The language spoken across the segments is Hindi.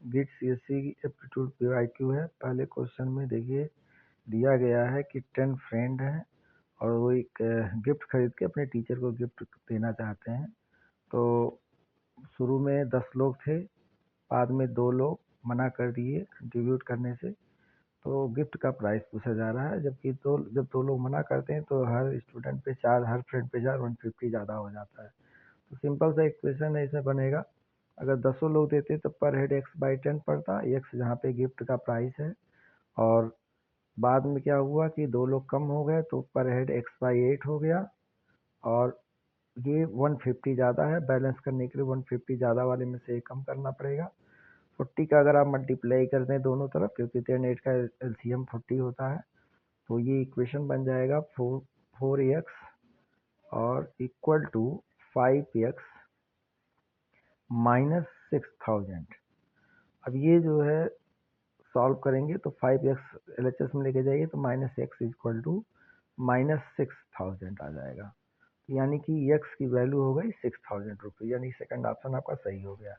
गिट सीएससी एप्टीट्यूड पीवाईक्यू है। पहले क्वेश्चन में देखिए दिया गया है कि 10 फ्रेंड हैं और वो एक गिफ्ट खरीद के अपने टीचर को गिफ्ट देना चाहते हैं। तो शुरू में 10 लोग थे, बाद में 2 लोग मना कर दिए कंट्रीब्यूट करने से, तो गिफ्ट का प्राइस पूछा जा रहा है। जबकि जब 2 लोग मना करते हैं तो हर स्टूडेंट पे 4, हर फ्रेंड पे 4, 150 ज़्यादा हो जाता है। तो सिंपल सा इक्वेशन है, इसमें बनेगा अगर 10 लोग देते तो पर हेड x/10 पड़ता, x जहाँ पे गिफ्ट का प्राइस है, और बाद में क्या हुआ कि 2 लोग कम हो गए तो पर हेड x/8 हो गया, और ये 150 ज़्यादा है। बैलेंस करने के लिए 150 ज़्यादा वाले में से कम करना पड़ेगा। 40 का अगर आप मल्टीप्लाई कर दें दोनों तरफ, क्योंकि 10 8 का एलसीएम 40 होता है, तो ये इक्वेशन बन जाएगा 4x और इक्वल टू 5x माइनस 6000। अब ये जो है सॉल्व करेंगे तो 5x LHS में लेके जाइए तो minus X equal to minus 6000 आ जाएगा। यानी कि x की वैल्यू हो गई 6000 रुपये, यानी सेकंड ऑप्शन आपका सही हो गया।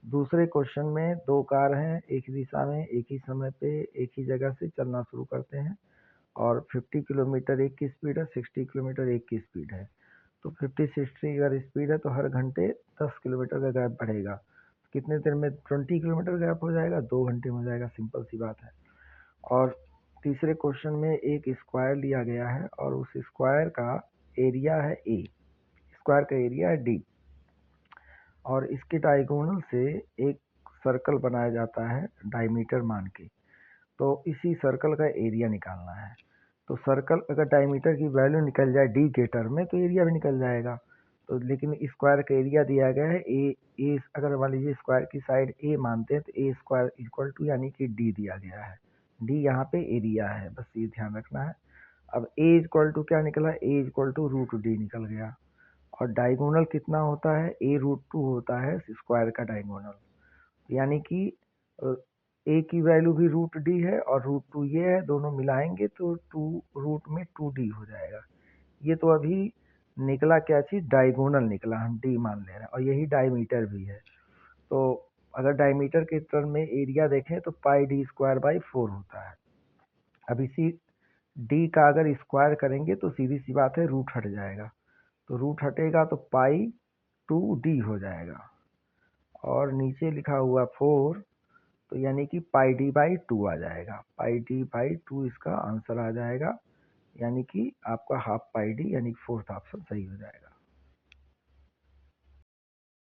दूसरे क्वेश्चन में 2 कार हैं, एक ही दिशा में एक ही समय पे एक ही जगह से चलना शुरू करते हैं, और 50 किलोमीटर एक की स्पीड है, 60 किलोमीटर एक की स्पीड है। तो 50-60 अगर स्पीड है तो हर घंटे 10 किलोमीटर का गैप बढ़ेगा। कितने देर में 20 किलोमीटर गैप हो जाएगा? 2 घंटे में हो जाएगा। सिंपल सी बात है। और तीसरे क्वेश्चन में एक स्क्वायर लिया गया है और उस स्क्वायर का एरिया है ए, स्क्वायर का एरिया है डी, और इसके डायगोनल से एक सर्कल बनाया जाता है डायमीटर मान के। तो इसी सर्कल का एरिया निकालना है। तो सर्कल अगर डायमीटर की वैल्यू निकल जाए डी के टर्म में तो एरिया भी निकल जाएगा। तो लेकिन स्क्वायर का एरिया दिया गया है ए अगर मान लीजिए स्क्वायर की साइड ए मानते हैं तो ए स्क्वायर इक्वल टू यानी कि डी दिया गया है। डी यहाँ पे एरिया है, बस ये ध्यान रखना है। अब ए इक्वल टू क्या निकला? ए इक्वल टू रूट डी निकल गया। और डायगोनल कितना होता है? a√2 होता है स्क्वायर का डायगोनल। यानी कि ए की वैल्यू भी √d है और √2 ये है, दोनों मिलाएंगे तो 2 रूट में 2d हो जाएगा। ये तो अभी निकला क्या चीज़? डायगोनल निकला, हम d मान ले रहे हैं, और यही डायमीटर भी है। तो अगर डायमीटर के टर्म में एरिया देखें तो πd²/4 होता है। अब इसी d का अगर स्क्वायर करेंगे तो सीधी सी बात है रूट हट जाएगा, तो रूट हटेगा तो π/2d हो जाएगा, और नीचे लिखा हुआ 4, तो यानी कि πd/2 आ जाएगा। πd/2 इसका आंसर आ जाएगा, यानी कि आपका ½ πd यानी 4th ऑप्शन सही हो जाएगा।